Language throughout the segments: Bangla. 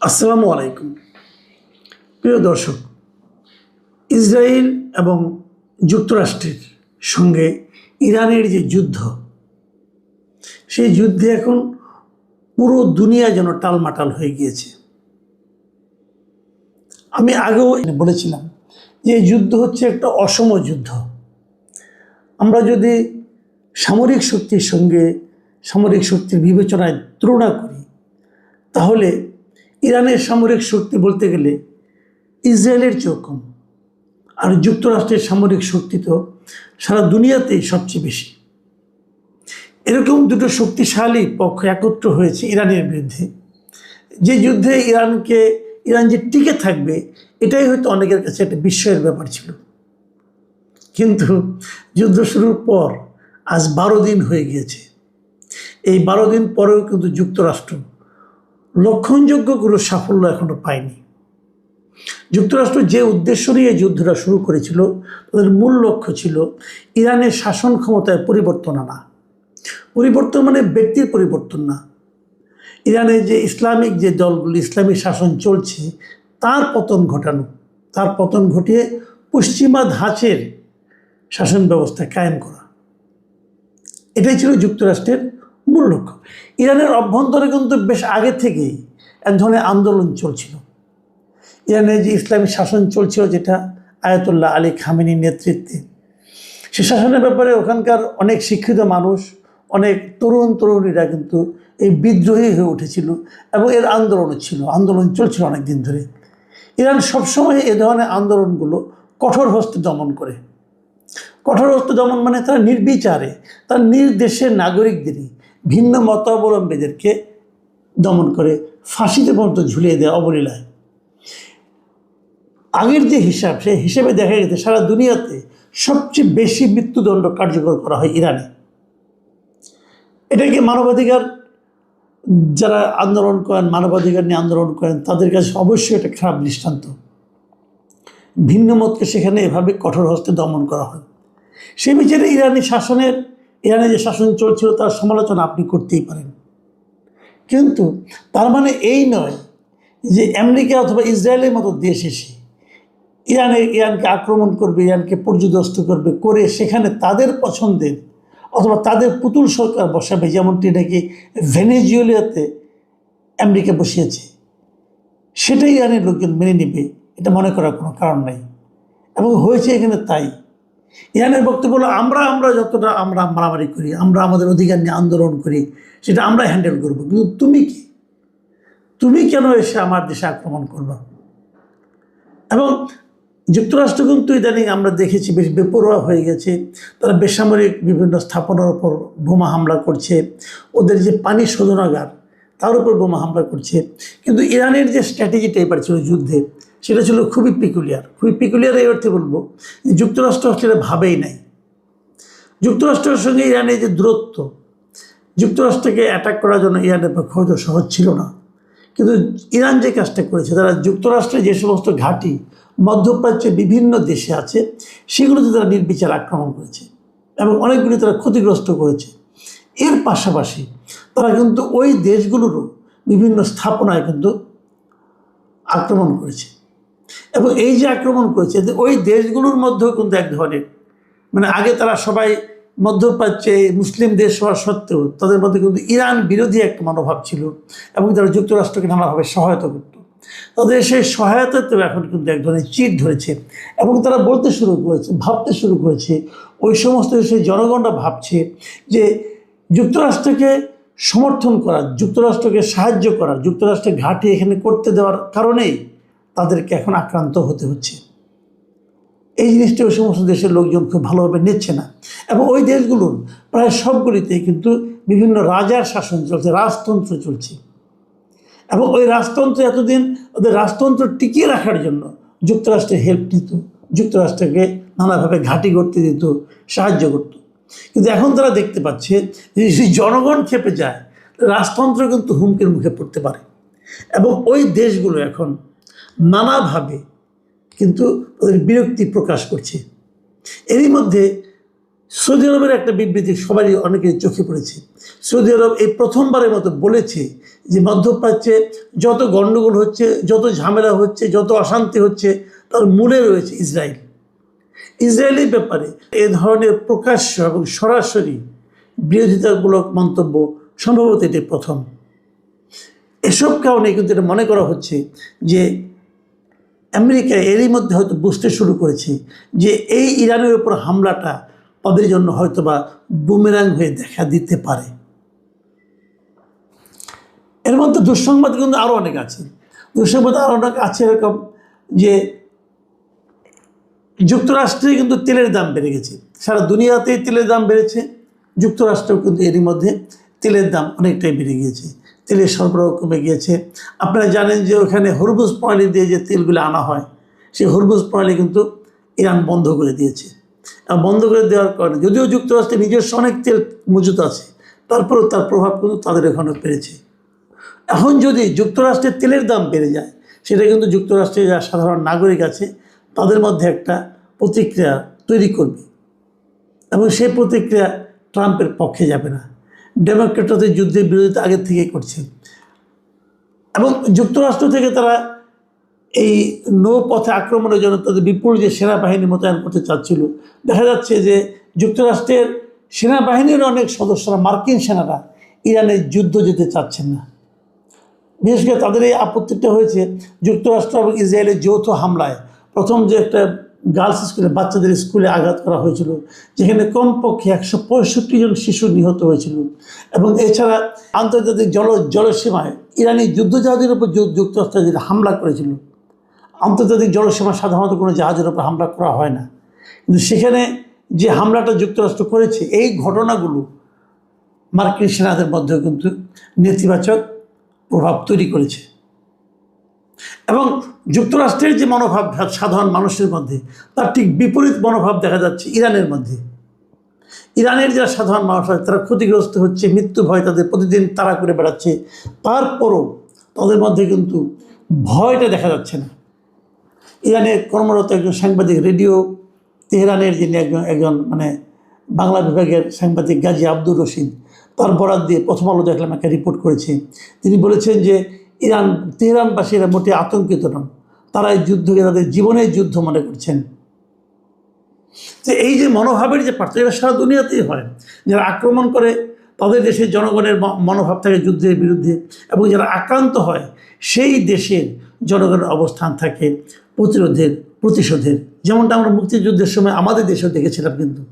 আসসালামু আলাইকুম। প্রিয় দর্শক, ইসরায়েল এবং যুক্তরাষ্ট্রের সঙ্গে ইরানের যে যুদ্ধ, সেই যুদ্ধে এখন পুরো দুনিয়া যেন টালমাটাল হয়ে গিয়েছে। আমি আগেও বলেছিলাম যে এই যুদ্ধ হচ্ছে একটা অসম যুদ্ধ। আমরা যদি সামরিক শক্তির সঙ্গে সামরিক শক্তির বিবেচনায় তুলনা করি, তাহলে ইরানের সামরিক শক্তি বলতে গেলে ইসরায়েলের চেয়েও কম। আর যুক্তরাষ্ট্রের সামরিক শক্তি তো সারা দুনিয়াতেই সবচেয়ে বেশি। এরকম দুটো শক্তিশালী পক্ষ একত্র হয়েছে ইরানের বিরুদ্ধে। যে যুদ্ধে ইরান যে টিকে থাকবে, এটাই হয়তো অনেকের কাছে একটা বিস্ময়ের ব্যাপার ছিল। কিন্তু যুদ্ধ শুরুর পর আজ 12 দিন হয়ে গিয়েছে। এই 12 দিন পরেও কিন্তু যুক্তরাষ্ট্র লক্ষণযোগ্য কোনো সাফল্য এখনো পায়নি। যুক্তরাষ্ট্র যে উদ্দেশ্য নিয়ে যুদ্ধটা শুরু করেছিল, তাদের মূল লক্ষ্য ছিল ইরানের শাসন ক্ষমতায় পরিবর্তন আনা। পরিবর্তন মানে ব্যক্তির পরিবর্তন না, ইরানের যে ইসলামিক যে দলগুলি ইসলামিক শাসন চলছে তার পতন ঘটানো, তার পতন ঘটিয়ে পশ্চিমা ধাঁচের শাসন ব্যবস্থা কায়েম করা। এটাই ছিল যুক্তরাষ্ট্রের মূল লক্ষ্য। ইরানের অভ্যন্তরে কিন্তু বেশ আগে থেকেই এক ধরনের আন্দোলন চলছিল। ইরানের যে ইসলামী শাসন চলছিল, যেটা আয়াতুল্লাহ আলী খামেনির নেতৃত্বে, সে শাসনের ব্যাপারে ওখানকার অনেক শিক্ষিত মানুষ, অনেক তরুণীরা কিন্তু এই বিদ্রোহী হয়ে উঠেছিল এবং এর আন্দোলন চলছিল অনেক দিন ধরে। ইরান সবসময় এ ধরনের আন্দোলনগুলো কঠোর হস্তে দমন করে। কঠোর হস্তে দমন মানে তারা নির্বিচারে তার নিজ দেশের নাগরিকদেরই, ভিন্ন মতাবলম্বীদেরকে দমন করে ফাঁসিতে পর্যন্ত ঝুলিয়ে দেয় অবলীলায়। আগের যে হিসাব, সেই হিসেবে দেখা গেছে সারা দুনিয়াতে সবচেয়ে বেশি মৃত্যুদণ্ড কার্যকর করা হয় ইরানে। এটাকে মানবাধিকার যারা আন্দোলন করেন, মানবাধিকার নিয়ে আন্দোলন করেন, তাদের কাছে অবশ্যই একটা খারাপ দৃষ্টান্ত। ভিন্ন মতকে সেখানে এভাবে কঠোর হস্তে দমন করা হয়। সেই বিচারে ইরানে যে শাসন চলছিল তার সমালোচনা আপনি করতেই পারেন, কিন্তু তার মানে এই নয় যে আমেরিকা অথবা ইসরায়েলের মতো দেশ এসে ইরানকে আক্রমণ করবে, ইরানকে পর্যদস্ত করবে, করে সেখানে তাদের পছন্দের অথবা তাদের পুতুল সরকার বসাবে, যেমনটি নাকি ভেনেজুয়েলাতে আমেরিকা বসিয়েছে, সেটাই ইরানের লোকজন মেনে নেবে, এটা মনে করার কোনো কারণ নাই। এবং হয়েছে এখানে তাই। ইরানের বক্তব্য হলো আমরা যতটা আমরা মারামারি করি, আমরা আমাদের অধিকার নিয়ে আন্দোলন করি, সেটা আমরা হ্যান্ডেল করবো, কিন্তু তুমি কেন এসে আমার দেশে আক্রমণ করবা? এবং যুক্তরাষ্ট্র কিন্তু ইদানিং আমরা দেখেছি বেশ বেপরোয়া হয়ে গেছে। তারা বেসামরিক বিভিন্ন স্থাপনার উপর বোমা হামলা করছে, ওদের যে পানি শোধনাগার তার উপর বোমা হামলা করছে। কিন্তু ইরানের যে স্ট্র্যাটেজিটা এবার ছিল যুদ্ধে, সেটা ছিল খুবই পিকুলিয়ার। এই অর্থে বলবো যে যুক্তরাষ্ট্র সেটা ভাবেই নাই। যুক্তরাষ্ট্রের সঙ্গে ইরানের যে দূরত্ব, যুক্তরাষ্ট্রকে অ্যাটাক করার জন্য ইরানের পক্ষে হয়তো সহজ ছিল না, কিন্তু ইরান যে কাজটা করেছে, তারা যুক্তরাষ্ট্রের যে সমস্ত ঘাঁটি মধ্যপ্রাচ্যের বিভিন্ন দেশে আছে, সেগুলোতে তারা নির্বিচার আক্রমণ করেছে এবং অনেকগুলি তারা ক্ষতিগ্রস্ত করেছে। এর পাশাপাশি তারা কিন্তু ওই দেশগুলোরও বিভিন্ন স্থাপনায় কিন্তু আক্রমণ করেছে। এবং এই যে আক্রমণ করেছে, ওই দেশগুলোর মধ্যেও কিন্তু এক ধরনের আগে তারা সবাই মধ্যপ্রাচ্যে মুসলিম দেশ হওয়া সত্ত্বেও তাদের মধ্যে কিন্তু ইরান বিরোধী একটা মনোভাব ছিল এবং তারা যুক্তরাষ্ট্রকে নানাভাবে সহায়তা করত। তাদের সেই সহায়তাতেও এখন কিন্তু এক ধরনের চিট ধরেছে এবং তারা ভাবতে শুরু করেছে, ওই সমস্ত দেশের জনগণরা ভাবছে যে যুক্তরাষ্ট্রকে সমর্থন করা, যুক্তরাষ্ট্রকে সাহায্য করা, যুক্তরাষ্ট্রের ঘাঁটি এখানে করতে দেওয়ার কারণেই তাদেরকে এখন আক্রান্ত হতে হচ্ছে। এই জিনিসটা ওই সমস্ত দেশের লোকজন খুব ভালোভাবে নিচ্ছে না। এবং ওই দেশগুলোর প্রায় সবগুলিতেই কিন্তু বিভিন্ন রাজার শাসন চলছে, রাজতন্ত্র চলছে। এবং ওই রাজতন্ত্র এতদিন ওদের রাজতন্ত্র টিকিয়ে রাখার জন্য যুক্তরাষ্ট্রের হেল্প নিত, যুক্তরাষ্ট্রকে নানাভাবে ঘাঁটি করতে দিত, সাহায্য করত। কিন্তু এখন তারা দেখতে পাচ্ছে যে যদি জনগণ খেপে যায়, রাজতন্ত্র কিন্তু হুমকির মুখে পড়তে পারে। এবং ওই দেশগুলো এখন নানাভাবে কিন্তু ওদের বিরক্তি প্রকাশ করছে। এরই মধ্যে সৌদি আরবের একটা বিবৃতি সবারই অনেকের চোখে পড়েছে। সৌদি আরব এই প্রথমবারের মতো বলেছে যে মধ্যপ্রাচ্যে যত গণ্ডগোল হচ্ছে, যত ঝামেলা হচ্ছে, যত অশান্তি হচ্ছে, তার মূলে রয়েছে ইসরায়েল। ইসরায়েলের ব্যাপারে এ ধরনের প্রকাশ্য এবং সরাসরি বিরোধিতামূলক মন্তব্য সম্ভবত এটি প্রথম। এসব কারণে কিন্তু এটা মনে করা হচ্ছে যে আমেরিকা এরই মধ্যে হয়তো বুঝতে শুরু করেছে যে এই ইরানের উপর হামলাটা তাদের জন্য হয়তোবা বুমেরাং হয়ে দেখা দিতে পারে। এর মধ্যে দুঃসংবাদ কিন্তু আরও অনেক আছে। দুঃসংবাদ আরও অনেক আছে এরকম যে যুক্তরাষ্ট্রে কিন্তু তেলের দাম বেড়ে গেছে, সারা দুনিয়াতেই তেলের দাম বেড়েছে, যুক্তরাষ্ট্রেও কিন্তু এরই মধ্যে তেলের দাম অনেকটাই বেড়ে গিয়েছে, তেলের সরবরাহ কমে গিয়েছে। আপনারা জানেন যে ওখানে হরমুজ প্রণালী দিয়ে যে তেলগুলো আনা হয়, সেই হরমুজ প্রণালী কিন্তু ইরান বন্ধ করে দিয়েছে। আর বন্ধ করে দেওয়ার কারণে যদিও যুক্তরাষ্ট্রের নিজস্ব অনেক তেল মজুত আছে, তারপরেও তার প্রভাব কিন্তু তাদের এখানে পেরেছে। এখন যদি যুক্তরাষ্ট্রের তেলের দাম বেড়ে যায়, সেটা কিন্তু যুক্তরাষ্ট্রের যারা সাধারণ নাগরিক আছে তাদের মধ্যে একটা প্রতিক্রিয়া তৈরি করবে, এবং সেই প্রতিক্রিয়া ট্রাম্পের পক্ষে যাবে না। ডেমোক্রেটরা যুদ্ধের বিরোধিতা আগের থেকেই করছে, এবং যুক্তরাষ্ট্র থেকে তারা এই নৌপথে আক্রমণের জন্য তাদের বিপুল যে সেনাবাহিনী মোতায়েন করতে চাচ্ছিল, দেখা যাচ্ছে যে যুক্তরাষ্ট্রের সেনাবাহিনীর অনেক সদস্যরা, মার্কিন সেনারা ইরানের যুদ্ধ যেতে চাচ্ছেন না। বিশেষ করে তাদের এই আপত্তিটা হয়েছে যুক্তরাষ্ট্র এবং ইসরায়েলের যৌথ হামলায়। প্রথম যে একটা গার্লস স্কুলে, বাচ্চাদের স্কুলে আঘাত করা হয়েছিল, যেখানে কমপক্ষে 165 জন শিশু নিহত হয়েছিল, এবং এছাড়া আন্তর্জাতিক জলসীমায় ইরানি যুদ্ধজাহাজের উপর যুক্তরাষ্ট্র যেটা হামলা করেছিল। আন্তর্জাতিক জলসীমা সাধারণত কোনো জাহাজের উপর হামলা করা হয় না, কিন্তু সেখানে যে হামলাটা যুক্তরাষ্ট্র করেছে, এই ঘটনাগুলো মার্কিন সেনাদের মধ্যেও কিন্তু নেতিবাচক প্রভাব তৈরি করেছে। এবং যুক্তরাষ্ট্রের যে মনোভাব সাধারণ মানুষের মধ্যে, তার ঠিক বিপরীত মনোভাব দেখা যাচ্ছে ইরানের মধ্যে। ইরানের যারা সাধারণ মানুষ আছে তারা ক্ষতিগ্রস্ত হচ্ছে, মৃত্যু ভয় তাদের প্রতিদিন তাড়া করে বেড়াচ্ছে, তারপরও তাদের মধ্যে কিন্তু ভয়টা দেখা যাচ্ছে না। ইরানের কর্মরত একজন সাংবাদিক, রেডিও তেহরানের যিনি একজন বাংলা বিভাগের সাংবাদিক গাজী আব্দুর রশিদ, তার বরাত দিয়ে প্রথম আলো দেখলাম একটা রিপোর্ট করেছে। তিনি বলেছেন যে তেহরানবাসীরা মোটে আতঙ্কিত নন, তারা এই যুদ্ধকে তাদের জীবনের যুদ্ধ মনে করছেন। যে এই যে মনোভাবের যে পার্থক্য, সারা দুনিয়াতেই হয়। যারা আক্রমণ করে তাদের দেশের জনগণের মনোভাব থাকে যুদ্ধের বিরুদ্ধে, এবং যারা আক্রান্ত হয় সেই দেশের জনগণের অবস্থান থাকে প্রতিশোধের। যেমনটা আমরা মুক্তিযুদ্ধের সময় আমাদের দেশেও দেখেছিলাম। কিন্তু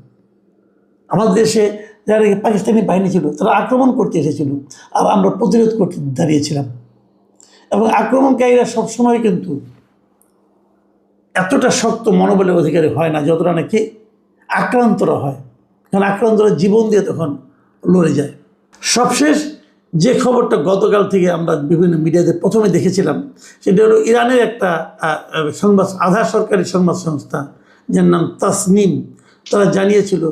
আমাদের দেশে যারা পাকিস্তানি বাহিনী ছিল তারা আক্রমণ করতে এসেছিল, আর আমরা প্রতিরোধ করতে দাঁড়িয়েছিলাম। এবং আক্রমণকারীরা সবসময় কিন্তু এতটা শক্ত মনোবলের অধিকারী হয় না যতটা নাকি আক্রান্তরা হয়, কারণ আক্রান্তরা জীবন দিয়ে তখন লড়ে যায়। সবশেষ যে খবরটা গতকাল থেকে আমরা বিভিন্ন মিডিয়াতে প্রথমে দেখেছিলাম, সেটা হলো ইরানের একটা আধা সরকারি সংবাদ সংস্থা, যার নাম তাসনিম, তারা জানিয়েছিল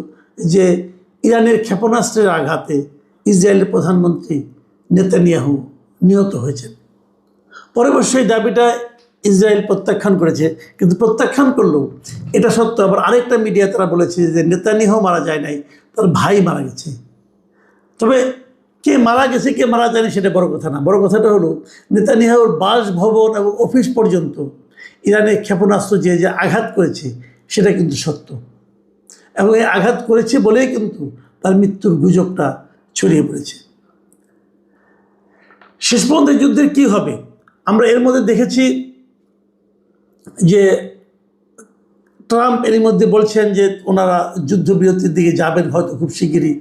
যে ইরানের ক্ষেপণাস্ত্রের আঘাতে ইসরায়েলের প্রধানমন্ত্রী নেতানিয়াহু নিহত হয়েছেন। পরে অবশ্যই দাবিটা ইসরায়েল প্রত্যাখ্যান করেছে, কিন্তু প্রত্যাখ্যান করলেও এটা সত্য আবার আরেকটা মিডিয়া তারা বলেছে যে নেতানিয়াহু মারা যায় নাই, তার ভাই মারা গেছে। তবে কে মারা গেছে কে মারা যায়নি সেটা বড় কথা না, বড় কথাটা হলো নেতানিয়াহুর বাসভবন এবং অফিস পর্যন্ত ইরানের ক্ষেপণাস্ত্র যে আঘাত করেছে সেটা কিন্তু সত্য, এবং এই আঘাত করেছে বলেই কিন্তু তার মৃত্যুর গুজবটা ছড়িয়ে পড়েছে। শেষ পর্যন্ত যুদ্ধের কী হবে আমরা এর মধ্যে দেখেছি যে ট্রাম্প এর মধ্যে বলছেন যে ওনারা যুদ্ধবিরতির দিকে যাবেন হয়তো খুব শিগগিরই,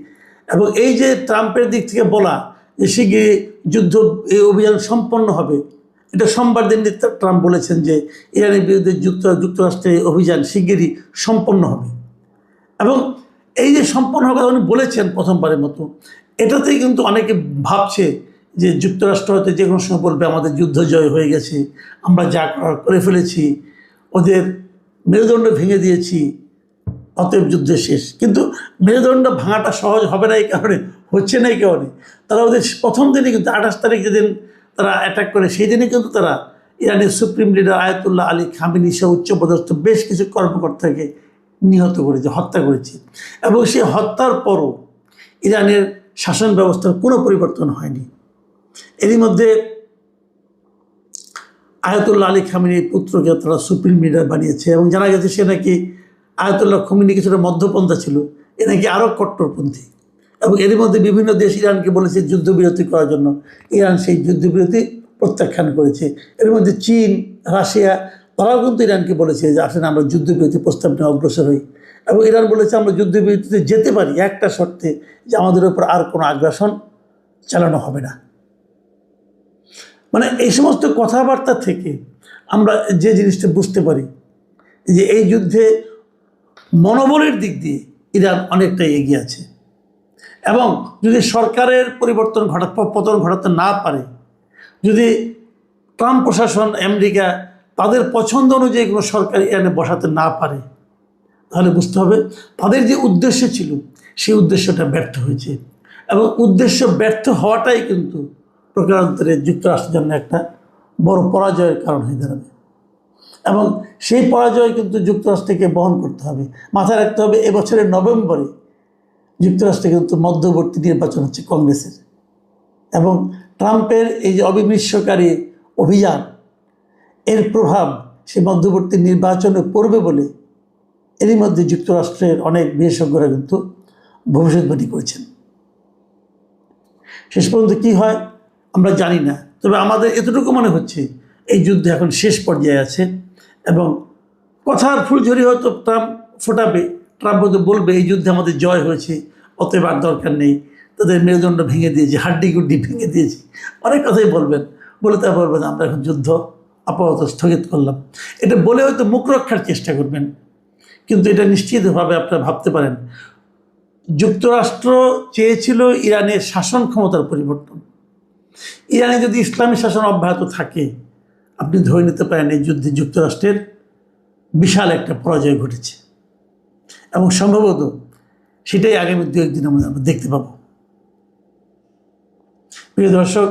এবং এই যে ট্রাম্পের দিক থেকে বলা যে শিগগিরই এই অভিযান সম্পন্ন হবে, এটা সোমবার দিন ট্রাম্প বলেছেন যে ইরানের বিরুদ্ধে যুক্তরাষ্ট্রের অভিযান শিগগিরই সম্পন্ন হবে। এবং এই যে সম্পন্ন হওয়ার কথা উনি বলেছেন প্রথমবারের মতো, এটাতেই কিন্তু অনেকে ভাবছে যে যুক্তরাষ্ট্র হয়তো যে কোনো সময় বলবে আমাদের যুদ্ধ জয় হয়ে গেছে, আমরা যা করে ফেলেছি, ওদের মেরুদণ্ড ভেঙে দিয়েছি, অতএব যুদ্ধের শেষ। কিন্তু মেরুদণ্ড ভাঙাটা সহজ হবে না, এই কারণে হচ্ছে না, এই কারণে তারা ওদের প্রথম দিনে কিন্তু 28 তারিখ যেদিন তারা অ্যাটাক করে, সেই দিনে কিন্তু তারা ইরানের supreme leader Ayatollah Ali Khamenei সহ উচ্চপদস্থ বেশ কিছু কর্মকর্তাকে নিহত করেছে, হত্যা করেছে। এবং সেই হত্যার পরও ইরানের শাসন ব্যবস্থার কোনো পরিবর্তন হয়নি। এরই মধ্যে আয়াতুল্লাহ আলী খামেনির পুত্রকে তারা সুপ্রিম লিডার বানিয়েছে এবং জানা গেছে সে নাকি আয়াতুল্লাহ খামেনি কিছুটা মধ্যপন্থা ছিল, এ নাকি আরও কট্টরপন্থী। এবং এরই মধ্যে বিভিন্ন দেশ ইরানকে বলেছে যুদ্ধবিরতি করার জন্য, ইরান সেই যুদ্ধবিরতি প্রত্যাখ্যান করেছে। এর মধ্যে চীন, রাশিয়া তারাও কিন্তু ইরানকে বলেছে যে আসলে আমরা যুদ্ধবিরতি প্রস্তাব নিয়ে অগ্রসর হই। এবং ইরান বলেছে আমরা যুদ্ধবিরতিতে যেতে পারি একটা শর্তে, যে আমাদের উপর আর কোনো আগ্রাসন চালানো হবে না। মানে এই সমস্ত কথাবার্তা থেকে আমরা যে জিনিসটা বুঝতে পারি যে এই যুদ্ধে মনোবলের দিক দিয়ে ইরান অনেকটাই এগিয়ে আছে। এবং যদি সরকারের পতন ঘটাতে না পারে, যদি ট্রাম্প প্রশাসন, আমেরিকা তাদের পছন্দ অনুযায়ী কোনো সরকার ইরানে বসাতে না পারে, তাহলে বুঝতে হবে তাদের যে উদ্দেশ্য ছিল সেই উদ্দেশ্যটা ব্যর্থ হয়েছে। এবং উদ্দেশ্য ব্যর্থ হওয়াটাই কিন্তু প্রকারান্তরে যুক্তরাষ্ট্রের জন্য একটা বড় পরাজয়ের কারণ হয়ে দাঁড়াবে। এবং সেই পরাজয় কিন্তু যুক্তরাষ্ট্রকে বহন করতে হবে। মাথায় রাখতে হবে এবছরের নভেম্বরে যুক্তরাষ্ট্রে কিন্তু মধ্যবর্তী নির্বাচন হচ্ছে কংগ্রেসের, এবং ট্রাম্পের এই যে অবিমৃষ্যকারী অভিযান, এর প্রভাব সে মধ্যবর্তী নির্বাচনে পড়বে বলে এরই মধ্যে যুক্তরাষ্ট্রের অনেক বিশেষজ্ঞরা কিন্তু ভবিষ্যৎবাণী করেছেন। শেষ পর্যন্ত কী হয় আমরা জানি না, তবে আমাদের এতটুকু মনে হচ্ছে এই যুদ্ধ এখন শেষ পর্যায়ে আছে। এবং কথার ফুলঝুরি হয়তো ট্রাম্প ফোটাবে, ট্রাম্প হয়তো বলবে এই যুদ্ধে আমাদের জয় হয়েছে, অতএব আর দরকার নেই, তাদের মেরুদণ্ড ভেঙে দিয়েছি, হাড্ডিগুড্ডি ভেঙে দিয়েছি, অনেক কথাই বলবেন। বলে তা বলবেন আমরা এখন যুদ্ধ আপাতত স্থগিত করলাম, এটা বলে হয়তো মুখ রক্ষার চেষ্টা করবেন। কিন্তু এটা নিশ্চিতভাবে আপনারা ভাবতে পারেন যুক্তরাষ্ট্র চেয়েছিল ইরানের শাসন ক্ষমতার পরিবর্তন। ইরানে যদি ইসলামী শাসন অব্যাহত থাকে, আপনি ধরে নিতে পারেন এই যুদ্ধে যুক্তরাষ্ট্রের বিশাল একটা পরাজয় ঘটেছে। এবং সম্ভবত সেটাই আগামী 2-1 দিনের মধ্যে আমরা দেখতে পাবো। প্রিয় দর্শক,